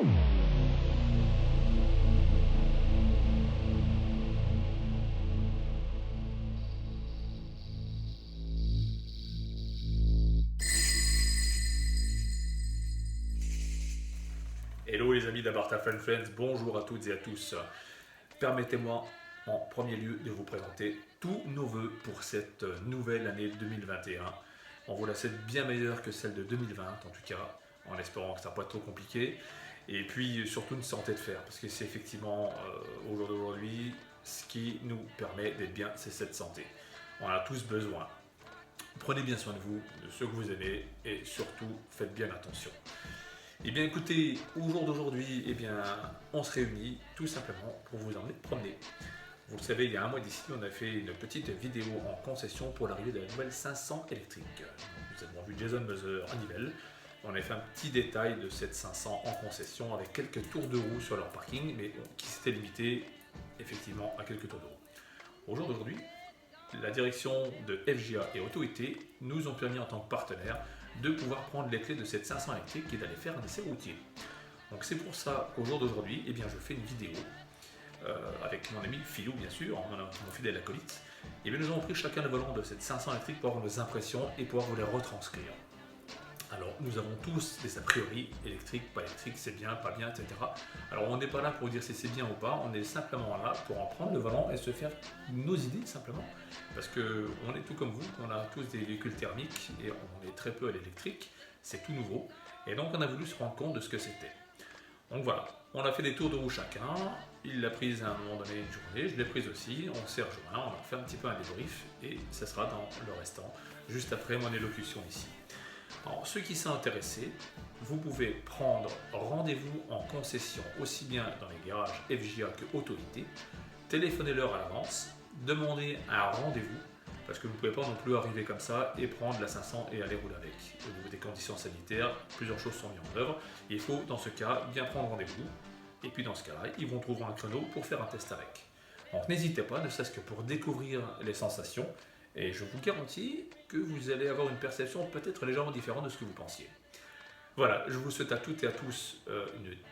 Hello les amis d'Abartha Fun Friends, bonjour à toutes et à tous. Permettez-moi en premier lieu de vous présenter tous nos vœux pour cette nouvelle année 2021. On vous la souhaite bien meilleure que celle de 2020 en tout cas, en espérant que ça ne soit pas trop compliqué. Et puis surtout une santé de fer, parce que c'est effectivement au jour d'aujourd'hui ce qui nous permet d'être bien, c'est cette santé. On en a tous besoin. Prenez bien soin de vous, de ceux que vous aimez et surtout faites bien attention. Eh bien écoutez, au jour d'aujourd'hui, on se réunit tout simplement pour vous emmener promener. Vous le savez, il y a un mois d'ici, on a fait une petite vidéo en concession pour l'arrivée de la nouvelle 500 électrique. Nous avons vu Jason Moser à Nivelles. On a fait un petit détail de cette 500 en concession avec quelques tours de roue sur leur parking, mais qui s'était limité effectivement à quelques tours de roue. Au jour d'aujourd'hui, la direction de FJA et Auto-IT nous ont permis en tant que partenaires de pouvoir prendre les clés de cette 500 électrique et d'aller faire un essai routier. Donc c'est pour ça qu'au jour d'aujourd'hui, je fais une vidéo avec mon ami Philou bien sûr, mon fidèle acolyte. Et nous avons pris chacun le volant de cette 500 électrique pour avoir nos impressions et pouvoir vous les retranscrire. Alors nous avons tous des a priori, électrique, pas électrique, c'est bien, pas bien, etc. Alors on n'est pas là pour dire si c'est bien ou pas, on est simplement là pour en prendre le volant et se faire nos idées simplement. Parce qu'on est tout comme vous, on a tous des véhicules thermiques et on est très peu à l'électrique, c'est tout nouveau. Et donc on a voulu se rendre compte de ce que c'était. Donc voilà, on a fait des tours de roue chacun, il l'a prise à un moment donné une journée, je l'ai prise aussi, on s'est rejoint, on a fait un petit peu un débrief et ça sera dans le restant, juste après mon élocution ici. Alors, ceux qui sont intéressés, vous pouvez prendre rendez-vous en concession aussi bien dans les garages FJA que Auto-IT, téléphonez-leur à l'avance, demandez un rendez-vous, parce que vous ne pouvez pas non plus arriver comme ça et prendre la 500 et aller rouler avec. Au niveau des conditions sanitaires, plusieurs choses sont mises en œuvre. Il faut dans ce cas bien prendre rendez-vous, et puis dans ce cas-là, ils vont trouver un créneau pour faire un test avec. Donc n'hésitez pas, ne serait-ce que pour découvrir les sensations, et je vous garantis que vous allez avoir une perception peut-être légèrement différente de ce que vous pensiez. Voilà, je vous souhaite à toutes et à tous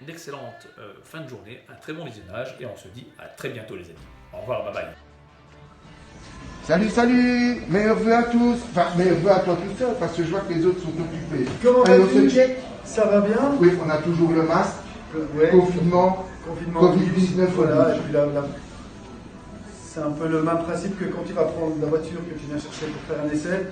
une excellente fin de journée, un très bon visionnage et on se dit à très bientôt les amis. Au revoir, bye bye. Salut, meilleurs vœux à tous, enfin meilleurs vœux à toi tout seul parce que je vois que les autres sont occupés. Comment vas-tu? Ça va bien? Oui, on a toujours le masque, ouais. confinement, Covid-19. Voilà, et puis c'est un peu le même principe que quand tu vas prendre la voiture que tu viens chercher pour faire un essai,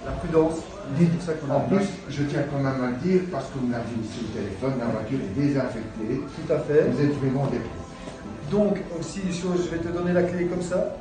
la prudence. Dites, pour ça qu'on en plus, je tiens quand même à le dire, parce que vous l'avez aussi au téléphone, la voiture est désinfectée. Tout à fait. Vous êtes vraiment des pros. Donc, aussi, je vais te donner la clé comme ça,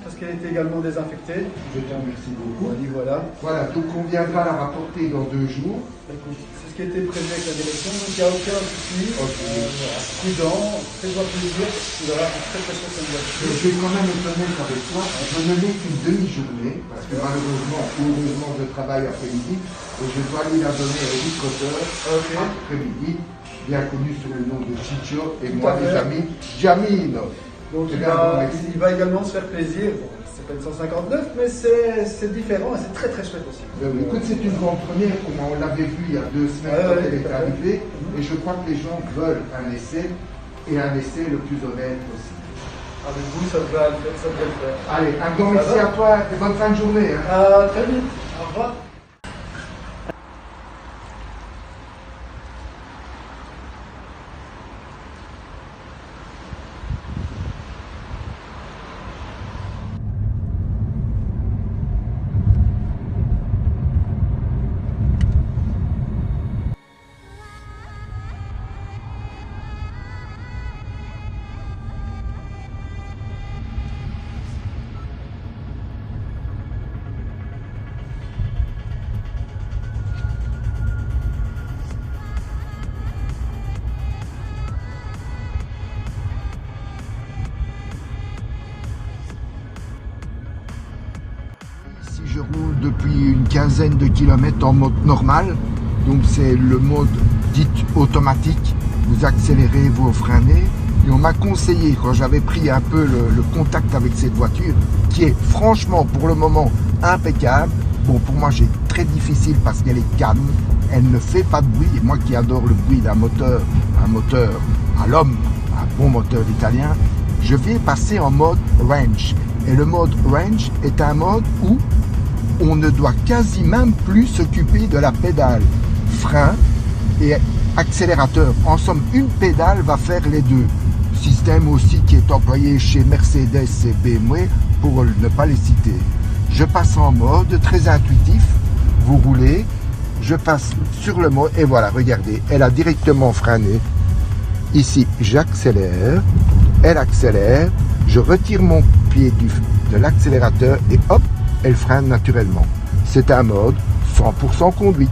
parce qu'elle était également désinfectée. Je te remercie beaucoup. Voilà. Voilà, donc on viendra la rapporter dans 2 jours. Écoute, c'est ce qui a été prévu avec la direction, donc il n'y a aucun souci. Prudent, fais-toi plaisir, tu verras, c'est très chouette comme voiture. Je vais quand même être honnête avec toi, je ne l'ai qu'une demi-journée, parce que malheureusement, heureusement, je travaille après-midi, et je dois aller la donner à Eric Cotter, après-midi, bien connu sous le nom de Chicho, et moi, les amis, Jamino. Donc il va également se faire plaisir. Bon, c'est pas une 159, mais c'est différent et c'est très très chouette aussi. Écoute, c'est une grande première, on l'avait vu il y a 2 semaines quand elle est arrivée, et je crois que les gens veulent un essai, et un essai le plus honnête possible. Avec vous, ça devrait le faire. Allez, un grand merci à toi et bonne fin de journée. À très vite, au revoir. Je roule depuis une quinzaine de kilomètres en mode normal, donc c'est le mode dit automatique, vous accélérez, vous freinez, et on m'a conseillé quand j'avais pris un peu le contact avec cette voiture, qui est franchement pour le moment impeccable. Bon, pour moi c'est très difficile parce qu'elle est calme, elle ne fait pas de bruit, et moi qui adore le bruit d'un moteur, moteur à l'homme, un bon moteur italien, je vais passer en mode range. Et le mode range est un mode où on ne doit quasi même plus s'occuper de la pédale. Frein et accélérateur. En somme, une pédale va faire les deux. Système aussi qui est employé chez Mercedes et BMW pour ne pas les citer. Je passe en mode très intuitif. Vous roulez, je passe sur le mode et voilà, regardez, elle a directement freiné. Ici, j'accélère, elle accélère, je retire mon pied de l'accélérateur et hop, elle freine naturellement. C'est un mode 100% conduite.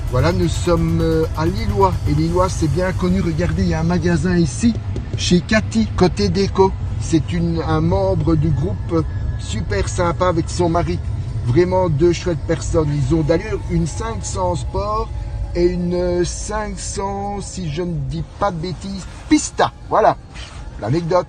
Voilà, nous sommes à Lillois. Et Lillois, c'est bien connu. Regardez, il y a un magasin ici, chez Cathy, côté déco. C'est un membre du groupe super sympa avec son mari. Vraiment deux chouettes personnes. Ils ont d'ailleurs une 500 Sport et une 500, si je ne dis pas de bêtises, Pista. Voilà, l'anecdote.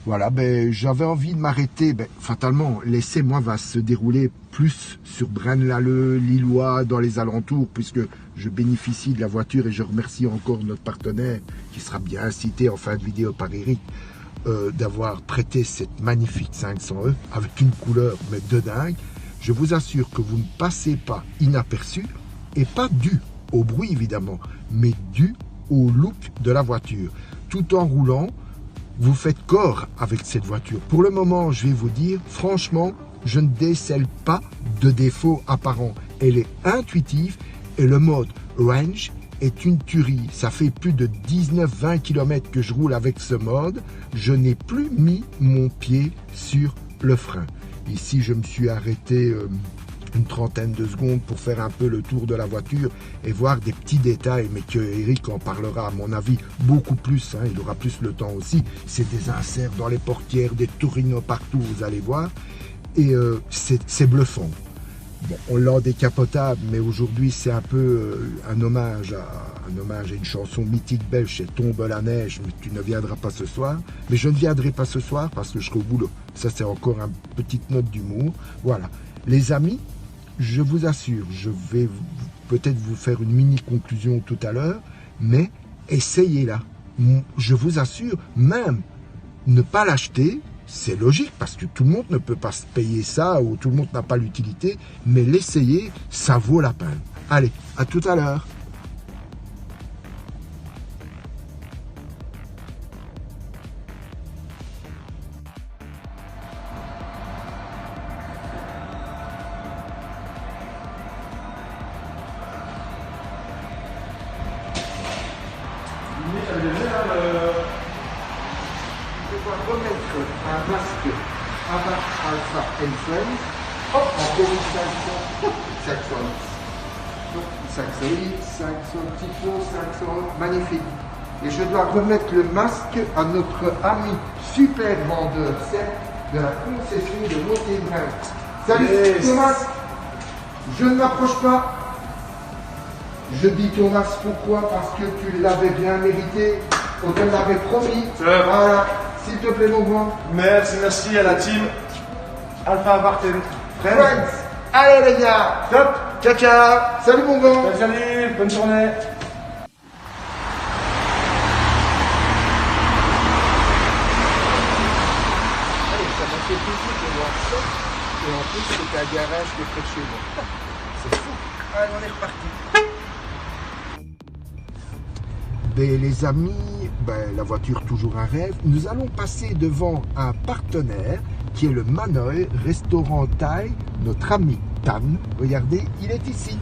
Voilà, j'avais envie de m'arrêter. Fatalement, l'essai, moi, va se dérouler plus sur Braine-l'Alleud, Lillois, dans les alentours, puisque je bénéficie de la voiture et je remercie encore notre partenaire, qui sera bien cité en fin de vidéo par Eric, d'avoir prêté cette magnifique 500E avec une couleur mais de dingue. Je vous assure que vous ne passez pas inaperçu, et pas dû au bruit évidemment, mais dû au look de la voiture. Tout en roulant, vous faites corps avec cette voiture. Pour le moment, je vais vous dire, franchement, je ne décèle pas de défaut apparent. Elle est intuitive et le mode range est une tuerie. Ça fait plus de 19-20 km que je roule avec ce mode. Je n'ai plus mis mon pied sur le frein. Ici, je me suis arrêté une trentaine de secondes pour faire un peu le tour de la voiture et voir des petits détails, mais que Eric en parlera à mon avis beaucoup plus, hein, il aura plus le temps aussi. C'est des inserts dans les portières, des Torino partout, vous allez voir, et c'est bluffant. Bon, on l'a en décapotable, mais aujourd'hui c'est un peu un hommage à une chanson mythique belge, c'est Tombe la neige, mais tu ne viendras pas ce soir. Mais je ne viendrai pas ce soir parce que je serai au boulot. Ça c'est encore une petite note d'humour. Voilà, les amis, je vous assure, je vais peut-être vous faire une mini conclusion tout à l'heure, mais essayez-la. Je vous assure, même ne pas l'acheter, c'est logique parce que tout le monde ne peut pas se payer ça ou tout le monde n'a pas l'utilité, mais l'essayer, ça vaut la peine. Allez, à tout à l'heure. Je dois remettre un masque Abarth Alpha Friends, encore une 500, 508, 500 Tipo, 500, magnifique. Et je dois remettre le masque à notre ami super vendeur, Seth, de la concession de Montébrun. Salut Thomas, je ne m'approche pas. Je dis Thomas, pourquoi? Parce que tu l'avais bien mérité, on te l'avait promis. Voilà, s'il te plaît mon grand. Merci à la team Alpha Abarth Friends. Allez les gars, top, ciao ciao, salut mon grand. Salut, bonne journée. Allez, ça m'a fait plaisir de voir ça. Et en plus, c'est un garage qui est près de chez moi. C'est fou. Allez, on est reparti. Les amis, la voiture toujours un rêve. Nous allons passer devant un partenaire qui est le Manoy Restaurant Thaï. Notre ami Tan, regardez, il est ici.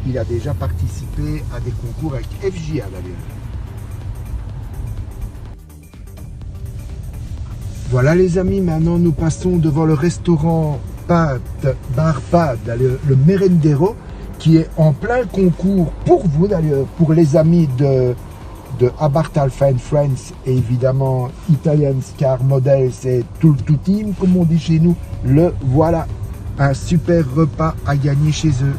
Il a déjà participé à des concours avec FJA d'ailleurs. Voilà les amis, maintenant nous passons devant le restaurant Bar Pad, le Merendero, qui est en plein concours pour vous d'ailleurs, pour les amis de Abarth-Alpha & Friends et évidemment Italian Car Models et tout team, comme on dit chez nous. Le voilà, un super repas à gagner chez eux.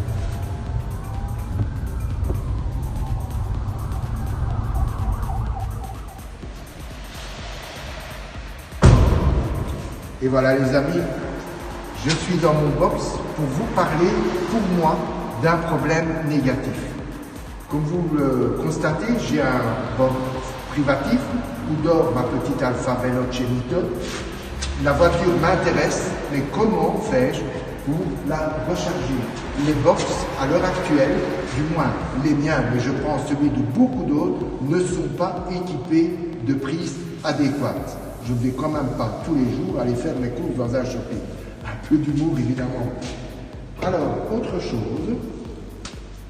Et voilà les amis, je suis dans mon box pour vous parler, pour moi, d'un problème négatif. Comme vous le constatez, j'ai un box privatif où dort ma petite Alfa Veloce. La voiture m'intéresse, mais comment fais-je pour la recharger? Les box, à l'heure actuelle, du moins les miens, mais je pense celui de beaucoup d'autres, ne sont pas équipés de prises adéquates. Je ne vais quand même pas tous les jours aller faire mes courses dans un shopping. Un peu d'humour évidemment. Alors, autre chose,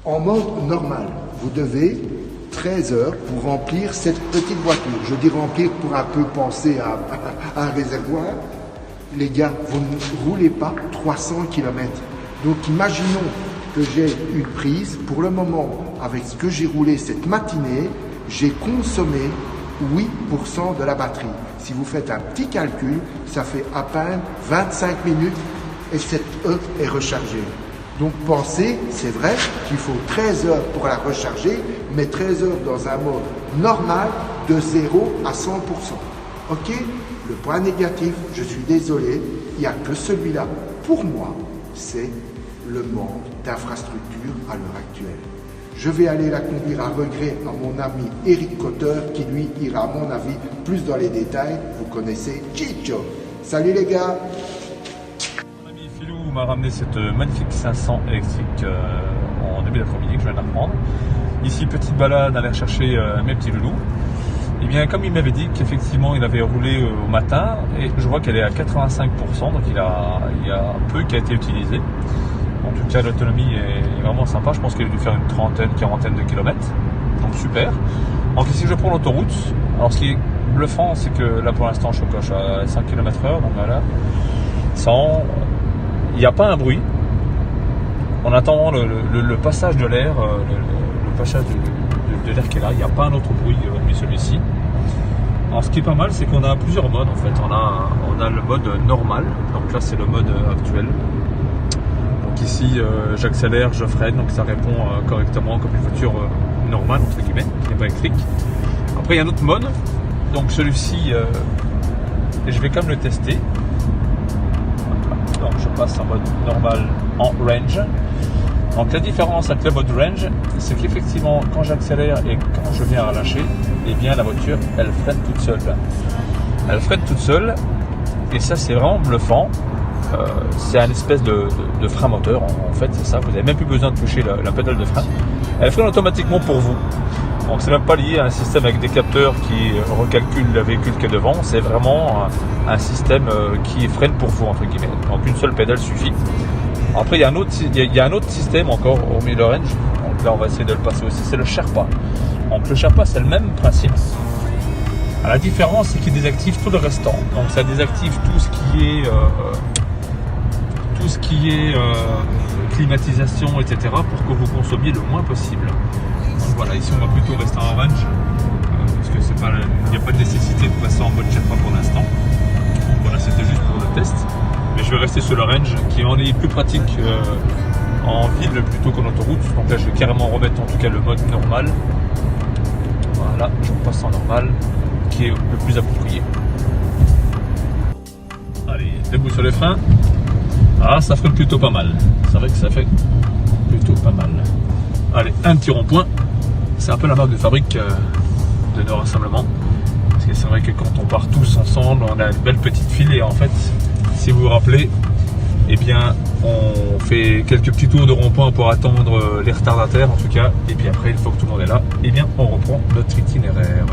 en mode normal, vous devez 13 heures pour remplir cette petite voiture. Je dis remplir pour un peu penser à un réservoir. Les gars, vous ne roulez pas 300 km. Donc imaginons que j'ai une prise. Pour le moment, avec ce que j'ai roulé cette matinée, j'ai consommé 8% de la batterie. Si vous faites un petit calcul, ça fait à peine 25 minutes et cette E est rechargée. Donc pensez, c'est vrai qu'il faut 13 heures pour la recharger, mais 13 heures dans un mode normal de 0 à 100%. Ok? Le point négatif, je suis désolé, il n'y a que celui-là. Pour moi, c'est le manque d'infrastructure à l'heure actuelle. Je vais aller la conduire à regret à mon ami Eric Cotter, qui lui ira à mon avis plus dans les détails. Vous connaissez Chicho. Salut les gars! Mon ami Philou m'a ramené cette magnifique 500 électrique en début d'après-midi que je viens d'apprendre. Ici, petite balade, aller chercher mes petits loulous. Et bien, comme il m'avait dit qu'effectivement il avait roulé au matin, et je vois qu'elle est à 85%, donc il y a peu qui a été utilisé. En tout cas, l'autonomie est vraiment sympa. Je pense qu'il a dû faire une trentaine, quarantaine de kilomètres. Donc super. Donc ici, je prends l'autoroute. Alors ce qui est bluffant, c'est que là pour l'instant, je coche à 5 km/h. Donc voilà. Il n'y a pas un bruit. En attendant le passage de l'air, le passage de l'air qui est là, il n'y a pas un autre bruit hormis celui-ci. Alors ce qui est pas mal, c'est qu'on a plusieurs modes en fait. On a le mode normal. Donc là, c'est le mode actuel. Ici, j'accélère, je freine, donc ça répond correctement comme une voiture normale, entre guillemets, qui n'est pas électrique. Après, il y a un autre mode, donc celui-ci, je vais quand même le tester. Donc, je passe en mode normal en range. Donc, la différence avec le mode range, c'est qu'effectivement, quand j'accélère et quand je viens à relâcher, eh bien, la voiture, elle freine toute seule. Elle freine toute seule, et ça, c'est vraiment bluffant. C'est un espèce de frein moteur en fait, c'est ça, vous n'avez même plus besoin de toucher la pédale de frein, elle freine automatiquement pour vous. Donc c'est même pas lié à un système avec des capteurs qui recalculent le véhicule qui est devant, c'est vraiment un système qui freine pour vous entre guillemets, donc une seule pédale suffit. Après il y a un autre système encore hormis le range, donc là on va essayer de le passer aussi, c'est le Sherpa. Donc le Sherpa c'est le même principe. La différence c'est qu'il désactive tout le restant, donc ça désactive tout ce qui est climatisation, etc. pour que vous consommiez le moins possible. Donc voilà, ici on va plutôt rester en range parce que il n'y a pas de nécessité de passer en mode Sherpa pour l'instant. Donc voilà, c'était juste pour le test. Mais je vais rester sur le range qui est plus pratique en ville plutôt qu'en autoroute. Donc là je vais carrément remettre en tout cas le mode normal. Voilà, je passe en normal qui est le plus approprié. Allez, debout sur les freins. Ah, ça ferait plutôt pas mal. C'est vrai que ça fait plutôt pas mal. Allez, un petit rond-point. C'est un peu la marque de fabrique de nos rassemblements. Parce que c'est vrai que quand on part tous ensemble, on a une belle petite file. Et en fait, si vous vous rappelez, eh bien, on fait quelques petits tours de rond-point pour attendre les retardataires en tout cas. Et puis après, une fois que tout le monde est là, eh bien, on reprend notre itinéraire.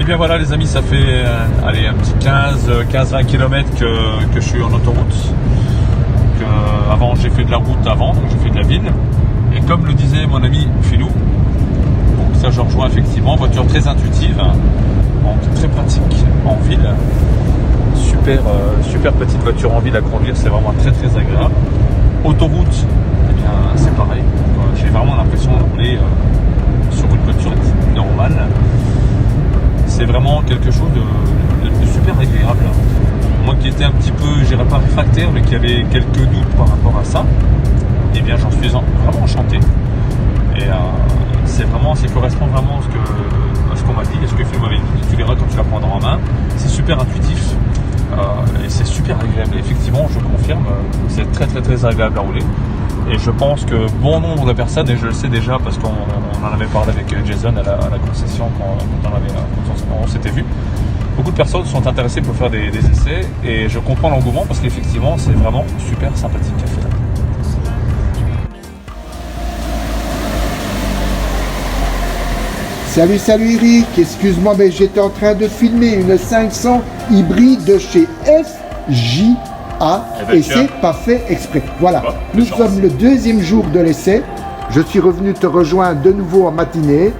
Et bien voilà les amis, ça fait allez, un petit 15-20 km que je suis en autoroute. Donc, avant j'ai fait de la route avant, donc j'ai fait de la ville. Et comme le disait mon ami Philou, donc ça je rejoins effectivement, voiture très intuitive, hein, donc très pratique en ville. Super petite voiture en ville à conduire, c'est vraiment très agréable. Autoroute, eh bien c'est pareil. Donc, j'ai vraiment l'impression de rouler sur une voiture normale. C'est vraiment quelque chose de super agréable. Moi qui étais un petit peu, je dirais pas réfractaire, mais qui avait quelques doutes par rapport à ça, eh bien j'en suis vraiment enchanté. Et ça correspond vraiment à ce qu'on m'a dit, à ce que Phil m'avait dit. Tu verras quand tu la prendras en main. C'est super intuitif et c'est super agréable. Et effectivement, je confirme, c'est très agréable à rouler. Et je pense que bon nombre de personnes, et je le sais déjà parce qu'on en avait parlé avec Jason à la concession quand on s'était vu, beaucoup de personnes sont intéressées pour faire des essais et je comprends l'engouement parce qu'effectivement c'est vraiment super sympathique à faire. Salut Eric, excuse-moi mais j'étais en train de filmer une 500 hybride de chez FJA et c'est pas fait exprès. Voilà, nous sommes le deuxième jour de l'essai, je suis revenu te rejoindre de nouveau en matinée.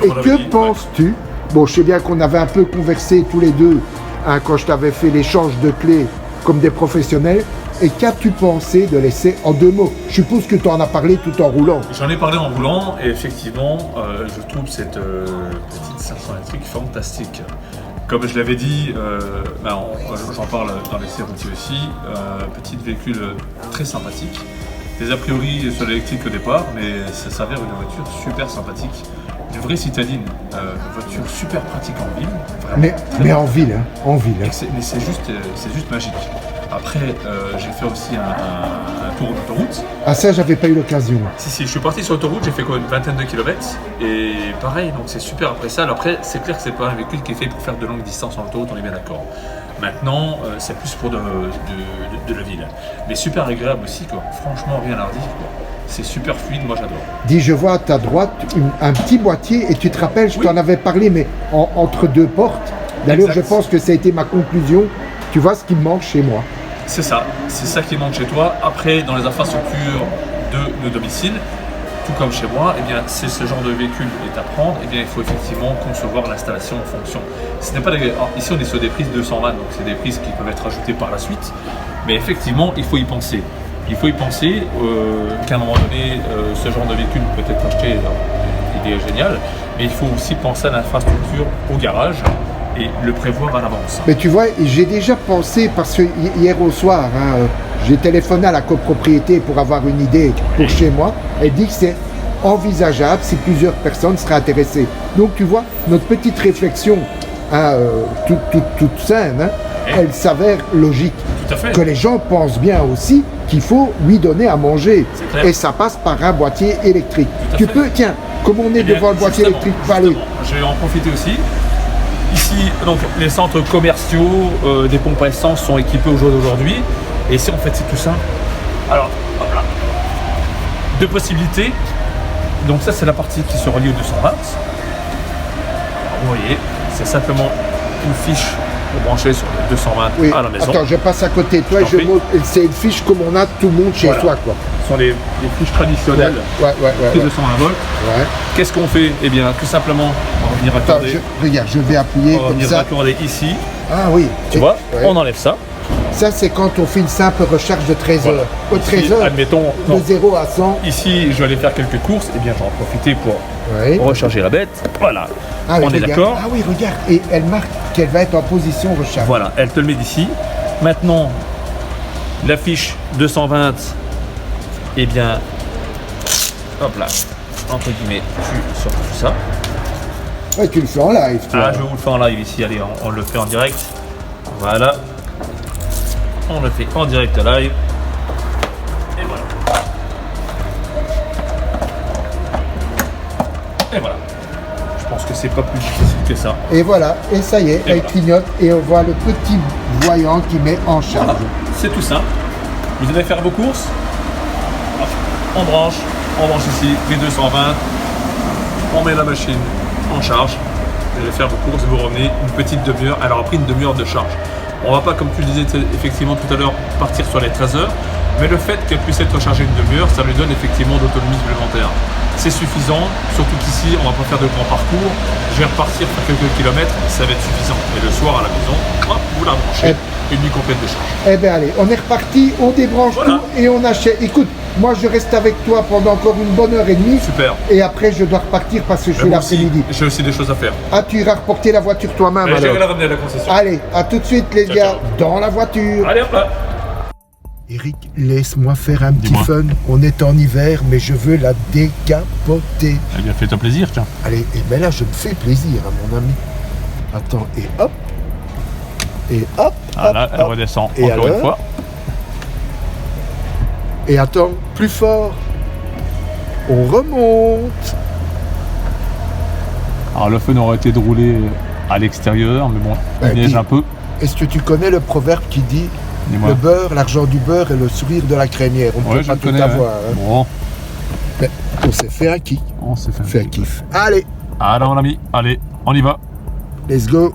Et que penses-tu? Bon, je sais bien qu'on avait un peu conversé tous les deux hein, quand je t'avais fait l'échange de clés comme des professionnels. Et qu'as-tu pensé de l'essai en 2 mots? Je suppose que tu en as parlé tout en roulant. J'en ai parlé en roulant et effectivement, je trouve cette petite 500 électrique fantastique. Comme je l'avais dit, j'en parle dans l'essai routier aussi, petit véhicule très sympathique. Des a priori sur l'électrique au départ, mais ça s'avère une voiture super sympathique. Une vraie citadine, une voiture super pratique en ville. Mais en ville, hein, en ville. Hein. Mais c'est juste magique. Après, j'ai fait aussi un tour d'autoroute. Ah ça, j'avais pas eu l'occasion. Si, je suis parti sur l'autoroute, j'ai fait quoi, une vingtaine de kilomètres. Et pareil, donc c'est super appréciable. Après, c'est clair que c'est pas un véhicule qui est fait pour faire de longues distances en autoroute, on est bien d'accord. Maintenant, c'est plus pour de la ville. Mais super agréable aussi, quoi. Franchement, rien à redire, quoi. C'est super fluide, moi j'adore. Dis, je vois à ta droite un petit boîtier et tu te rappelles, je t'en avais parlé, mais entre 2 portes. D'ailleurs, je pense que ça a été ma conclusion. Tu vois ce qui me manque chez moi. C'est ça qui manque chez toi. Après, dans les infrastructures de domicile, tout comme chez moi, eh bien, c'est ce genre de véhicule est à prendre. Eh bien, il faut effectivement concevoir l'installation en fonction. Ce n'est pas ici, on est sur des prises 220, donc c'est des prises qui peuvent être ajoutées par la suite. Mais effectivement, il faut y penser. Il faut y penser qu'à un moment donné, ce genre de véhicule peut être acheté, l'idée est géniale, mais il faut aussi penser à l'infrastructure au garage et le prévoir à l'avance. Mais tu vois, j'ai déjà pensé, parce que hier au soir, hein, j'ai téléphoné à la copropriété pour avoir une idée pour chez moi. Elle dit que c'est envisageable si plusieurs personnes seraient intéressées. Donc tu vois, notre petite réflexion, hein, toute saine, hein, elle s'avère logique. Tout à fait. Que les gens pensent bien aussi qu'il faut lui donner à manger. Et ça passe par un boîtier électrique. Tu peux, tiens, comme on est devant le boîtier électrique, je vais en profiter aussi. Ici, donc, les centres commerciaux des pompes à essence sont équipés au jour d'aujourd'hui. Et ici, en fait, c'est tout simple. Alors, hop là. 2 possibilités. Donc ça, c'est la partie qui se relie au 220. Alors, vous voyez, c'est simplement une fiche pour brancher sur le 220 à la maison. Attends, je passe à côté de toi et c'est une fiche comme on a tout le monde chez soi, quoi. Ce sont les fiches traditionnelles. Ouais. 220 volts. Ouais. Qu'est-ce qu'on fait? Eh bien, tout simplement, on va venir raccorder. Regarde, je vais appuyer comme ça. On va venir raccorder ici. Ah oui. Tu vois, on enlève ça. Ça, c'est quand on fait une simple recharge de 13 heures. Au 13 heures, admettons, de 0 à 100. Ici, je vais aller faire quelques courses. Eh bien, j'en vais en profiter pour recharger la bête. Voilà. On est d'accord. Ah oui, regarde. Et elle marque qu'elle va être en position recharge. Voilà, elle te le met d'ici. Maintenant, la fiche 220, eh bien, hop là, entre guillemets, tu sors tout ça. Ouais, tu le fais en live. Toi. Ah, je vous le fais en live ici. Allez, on le fait en direct. Voilà. On le fait en direct live. Et voilà. Et voilà. Je pense que c'est pas plus difficile que ça. Et voilà. Et ça y est, elle clignote et on voit le petit voyant qui met en charge. Voilà. C'est tout simple. Vous allez faire vos courses. On branche ici, V220. On met la machine en charge. vous allez faire vos courses, vous revenez une petite demi-heure. Elle aura pris une demi-heure de charge. On va pas, comme tu le disais effectivement tout à l'heure, partir sur les 13 heures, mais le fait qu'elle puisse être rechargée une demi-heure, ça lui donne effectivement d'autonomie supplémentaire. C'est suffisant, surtout qu'ici, on va pas faire de grands parcours. Je vais repartir faire quelques kilomètres, ça va être suffisant. Et le soir à la maison, hop, vous la branchez, une nuit complète de charge. Eh bien allez, on est reparti, on débranche tout et on achète. Écoute, moi je reste avec toi pendant encore une bonne heure et demie. Super. Et après je dois repartir parce que je fais l'après-midi. J'ai aussi des choses à faire. Ah, tu iras reporter la voiture toi-même alors. J'irai la ramener à la concession. Allez, à tout de suite les gars, dans la voiture. Allez hop là. Eric, laisse-moi faire un petit fun. On est en hiver, mais je veux la décapoter. Eh bien, fais-toi plaisir, tiens. Allez, et ben là, je me fais plaisir, hein, mon ami. Attends, et hop. Et hop. Ah là, hop, elle hop. redescend Et encore alors une fois. Et attends, plus fort. On remonte. Alors, le fun aurait été de rouler à l'extérieur, mais bon, il neige un peu. Est-ce que tu connais le proverbe qui dit le beurre, l'argent du beurre et le sourire de la crémière? On ne peut pas tout avoir. Hein. Bon. Mais on s'est fait un kiff. On s'est fait un kiff. Allez. Alors, mon ami, allez, on y va. Let's go.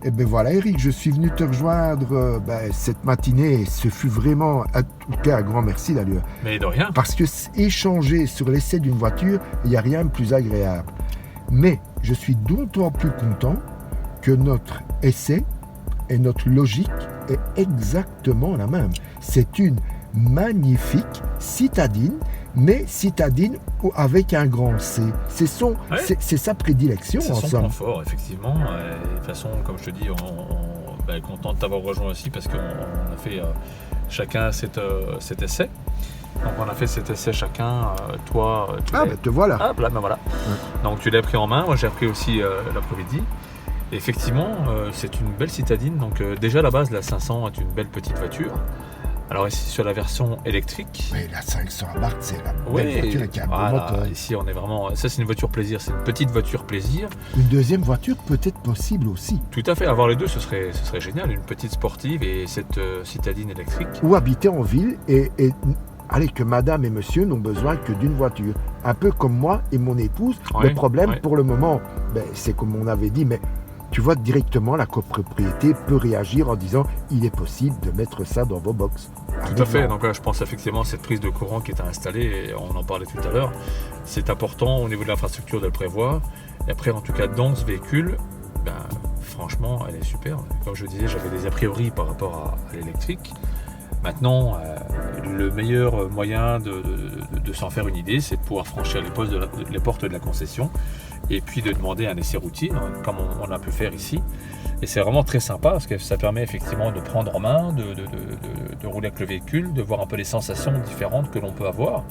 Et ben voilà Eric, je suis venu te rejoindre cette matinée. Ce fut vraiment, en tout cas, un grand merci d'ailleurs. Mais de rien. Parce que échanger sur l'essai d'une voiture, il n'y a rien de plus agréable. Mais je suis d'autant plus content que notre essai et notre logique est exactement la même. C'est une magnifique citadine, mais citadine avec un grand C. C'est sa prédilection c'est ensemble. C'est son point fort, effectivement. Et de toute façon, comme je te dis, on est content de t'avoir rejoint aussi parce qu'on a fait chacun cet essai. Donc on a fait cet essai chacun, toi... te voilà. Ah, là, ben voilà. Ouais. Donc tu l'as pris en main, moi j'ai appris aussi l'après-midi. Et effectivement, c'est une belle citadine. Donc déjà à la base, la 500 est une belle petite voiture. Alors ici sur la version électrique. Mais la 500 Abarth, c'est la belle voiture avec un beau moteur. Ici on est vraiment. Ça c'est une voiture plaisir, c'est une petite voiture plaisir. Une deuxième voiture peut être possible aussi. Tout à fait, avoir les deux ce serait génial, une petite sportive et cette citadine électrique. Ou habiter en ville et allez, que madame et monsieur n'ont besoin que d'une voiture. Un peu comme moi et mon épouse. Le problème pour le moment, c'est comme on avait dit, mais tu vois directement la copropriété peut réagir en disant il est possible de mettre ça dans vos box. Tout à fait, donc là je pense effectivement à cette prise de courant qui est installée, et on en parlait tout à l'heure. C'est important au niveau de l'infrastructure de le prévoir. Et après en tout cas dans ce véhicule, franchement elle est super. Comme je disais, j'avais des a priori par rapport à l'électrique. Maintenant, le meilleur moyen de s'en faire une idée, c'est de pouvoir franchir les portes de la concession et puis de demander un essai routine, comme on a pu faire ici. Et c'est vraiment très sympa parce que ça permet effectivement de prendre en main, de rouler avec le véhicule, de voir un peu les sensations différentes que l'on peut avoir.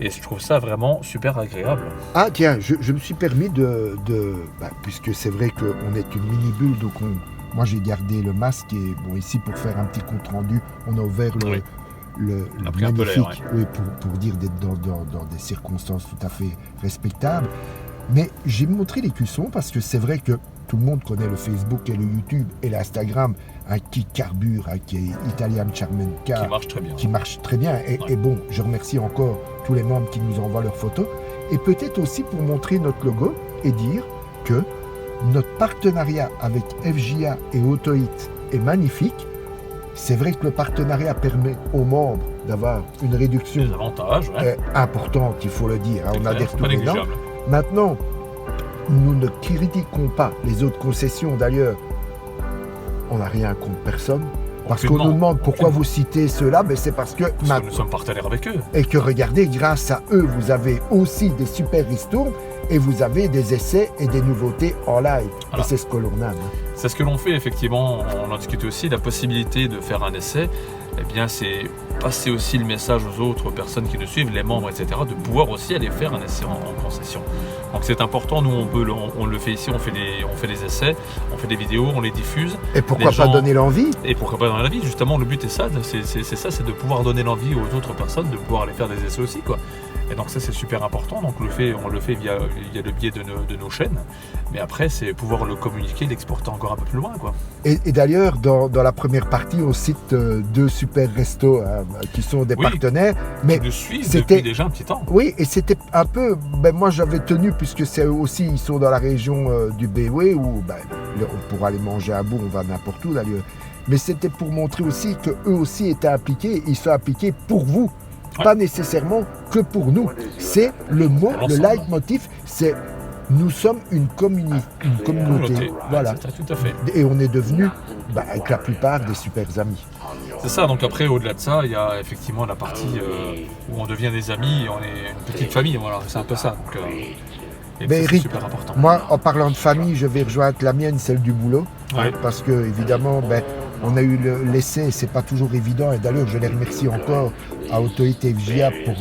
Et je trouve ça vraiment super agréable. Ah tiens, je me suis permis puisque c'est vrai qu'on est une mini-bulle, donc moi j'ai gardé le masque et bon ici pour faire un petit compte rendu, on a ouvert le magnifique, pour dire d'être dans des circonstances tout à fait respectables. Mais j'ai montré les cuissons parce que c'est vrai que tout le monde connaît le Facebook et le YouTube et l'Instagram qui carbure, qui est Italian Charmen Car, qui marche très bien. Et bon, je remercie encore tous les membres qui nous envoient leurs photos. Et peut-être aussi pour montrer notre logo et dire que notre partenariat avec FJA et Autohit est magnifique. C'est vrai que le partenariat permet aux membres d'avoir une réduction importante, il faut le dire. On a des retours énormes. Maintenant, nous ne critiquons pas les autres concessions. D'ailleurs, on n'a rien contre personne. Parce qu'on nous demande pourquoi vous citez ceux-là, c'est parce que nous sommes partenaires avec eux. Et que regardez, grâce à eux, vous avez aussi des super ristournes et vous avez des essais et des nouveautés en live. Voilà. Et c'est ce que l'on aime. C'est ce que l'on fait, effectivement. On en discute aussi, la possibilité de faire un essai. Eh bien, c'est passer aussi le message aux autres personnes qui nous suivent, les membres, etc., de pouvoir aussi aller faire un essai en concession. Donc c'est important, nous on le fait ici, on fait des essais, on fait des vidéos, on les diffuse. Et pourquoi pas donner l'envie ? Et pourquoi pas donner l'envie ? Justement, le but est ça, c'est de pouvoir donner l'envie aux autres personnes de pouvoir aller faire des essais aussi, quoi. Et donc ça c'est super important, donc on le fait via le biais de nos chaînes, mais après c'est pouvoir le communiquer, l'exporter encore un peu plus loin, quoi. Et d'ailleurs, dans la première partie, on cite 2 super restos qui sont des partenaires. Mais qui nous suivent depuis déjà un petit temps. Oui, et c'était un peu, moi j'avais tenu, puisque c'est aussi, ils sont dans la région du Béoué, où on pourra aller manger à bout, on va n'importe où d'ailleurs. Mais c'était pour montrer aussi qu'eux aussi étaient impliqués, ils sont impliqués pour vous. Pas nécessairement que pour nous. C'est le mot, le leitmotiv, c'est nous sommes une communauté. Voilà. Tout à fait. Et on est devenus, avec la plupart, des super amis. C'est ça, donc après, au-delà de ça, il y a effectivement la partie où on devient des amis, on est une petite famille, voilà, c'est un peu ça. Donc, et ça, Eric, c'est super important. Moi, en parlant de famille, je vais rejoindre la mienne, celle du boulot. Ouais. Parce que, évidemment, on a eu l'essai, c'est pas toujours évident. Et d'ailleurs, je les remercie encore à Autorité FJA pour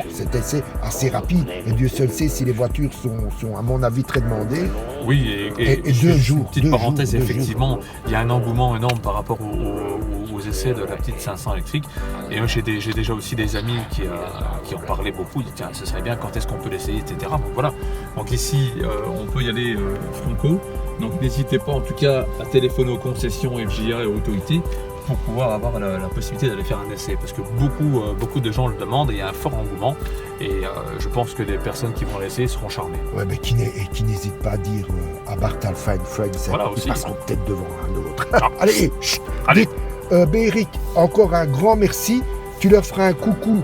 cet essai assez rapide. Et Dieu seul sait si les voitures sont à mon avis, très demandées. Oui, et 2 jours. Petite parenthèse, effectivement, il y a un engouement énorme par rapport aux essais de la petite 500 électrique. Et moi, j'ai déjà aussi des amis qui en parlaient beaucoup. Ils disent, tiens, ce serait bien, quand est-ce qu'on peut l'essayer, etc. Donc voilà. Donc ici, on peut y aller franco. Donc n'hésitez pas en tout cas à téléphoner aux concessions FJA et aux autorités pour pouvoir avoir la possibilité d'aller faire un essai. Parce que beaucoup de gens le demandent et il y a un fort engouement. Et je pense que les personnes qui vont l'essayer seront charmées. Ouais, mais qui n'hésite pas à dire à Bartal Fine Friends, voilà, ils passeront peut-être devant un autre. Ah. Allez, allez. Eric, encore un grand merci. Tu leur feras un coucou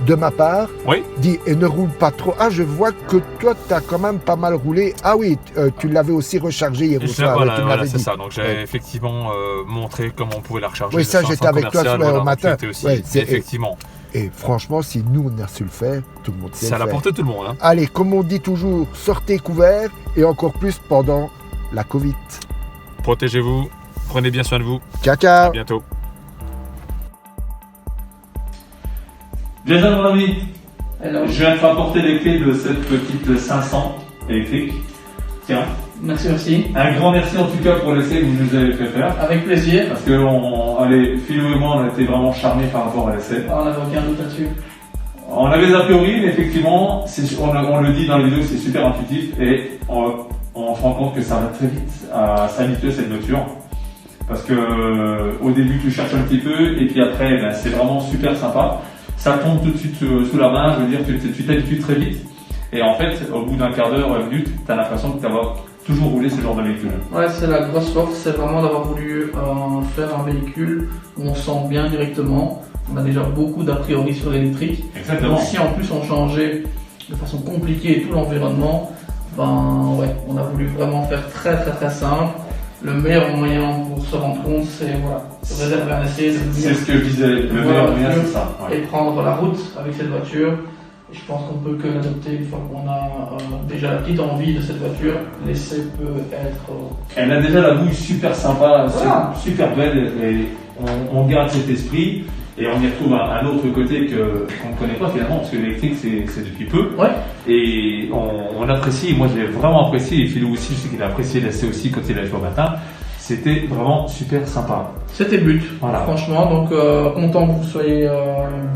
de ma part. Oui. Dis, et ne roule pas trop. Ah, je vois que toi, tu as quand même pas mal roulé. Ah oui, tu l'avais aussi rechargé hier soir. Voilà, c'est ça. Donc j'ai effectivement montré comment on pouvait la recharger. Oui, ça, j'étais avec toi au matin. Aussi, effectivement. Et franchement, si nous, on a su le faire, tout le monde sait le faire. Ça l'a porté tout le monde. Hein. Allez, comme on dit toujours, sortez couverts et encore plus pendant la Covid. Protégez-vous, prenez bien soin de vous. Ciao, ciao. À bientôt. Jason, mon ami, Alors, je viens de rapporter les clés de cette petite 500 électrique. Tiens, merci. un grand merci en tout cas pour l'essai que vous nous avez fait faire. Avec plaisir. Parce que Philo et moi, on a été vraiment charmés par rapport à l'essai. On n'avait aucun doute là-dessus. On avait des a priori, mais effectivement, on le dit dans la vidéo, c'est super intuitif et on se rend compte que ça va très vite à s'habituer à cette voiture. Parce que au début, tu cherches un petit peu et puis après, c'est vraiment super sympa. Ça tombe tout de suite sous la main, je veux dire, tu t'habitues très vite. Et en fait, au bout d'un quart d'heure, 20 minutes, tu as l'impression que tu vas toujours rouler ce genre de véhicule. Ouais, c'est la grosse force, c'est vraiment d'avoir voulu faire un véhicule où on sent bien directement. On a déjà beaucoup d'a priori sur l'électrique. Exactement. Donc, si en plus on changeait de façon compliquée tout l'environnement, on a voulu vraiment faire très très très simple. Le meilleur moyen pour se rendre compte, c'est réserver un essai, de c'est ce que je disais, le meilleur moyen c'est ça. Ouais. Et prendre la route avec cette voiture. Et je pense qu'on peut que l'adopter une fois qu'on a déjà la petite envie de cette voiture. L'essai peut être. Elle a déjà la bouille super sympa, Voilà. super belle, et on garde cet esprit. Et on y retrouve un autre côté qu'on ne connaît pas finalement, parce que l'électrique c'est depuis peu. Ouais. Et on apprécie, moi je l'ai vraiment apprécié, et Philou aussi, je sais qu'il a apprécié l'essai aussi quand il a joué au matin. C'était vraiment super sympa. C'était le but, voilà. Franchement. Donc content que vous soyez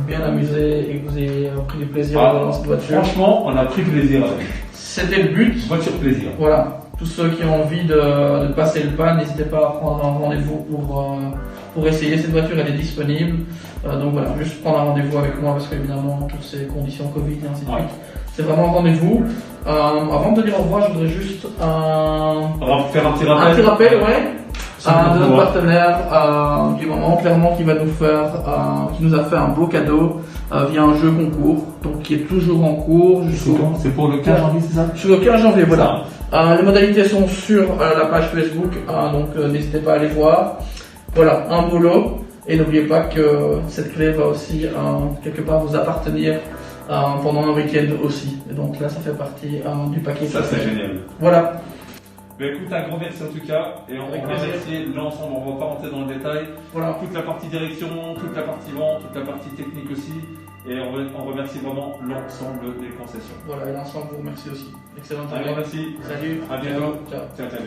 bien amusés et que vous ayez pris du plaisir dans cette voiture. Franchement, on a pris plaisir avec. C'était le but. Voiture plaisir. Voilà. Tous ceux qui ont envie de passer le pas, n'hésitez pas à prendre un rendez-vous pour essayer. Cette voiture, elle est disponible. Donc voilà, juste prendre un rendez-vous avec moi parce qu'évidemment, toutes ces conditions Covid et ainsi de suite. C'est vraiment un rendez-vous. Avant de dire au revoir, je voudrais juste faire un petit rappel. Un petit rappel, ouais. De notre partenaire du moment, clairement, qui va nous faire, qui nous a fait un beau cadeau via un jeu concours, donc qui est toujours en cours. C'est pour le 15 janvier, c'est ça? Jusqu'au 15 janvier, voilà. Les modalités sont sur la page Facebook, donc n'hésitez pas à aller voir. Voilà, un beau lot. Et n'oubliez pas que cette clé va aussi quelque part vous appartenir pendant un week-end aussi. Et donc là, ça fait partie du paquet. Ça, c'est génial. Voilà. Mais écoute, un grand merci en tout cas, et on va remercier l'ensemble, on va pas rentrer dans le détail. Voilà, toute la partie direction, toute la partie vente, toute la partie technique aussi, et on remercie vraiment l'ensemble des concessions. Voilà, et l'ensemble vous remercie aussi. Excellent. Allez, merci. Salut. À bientôt. Ciao. Ciao, ciao.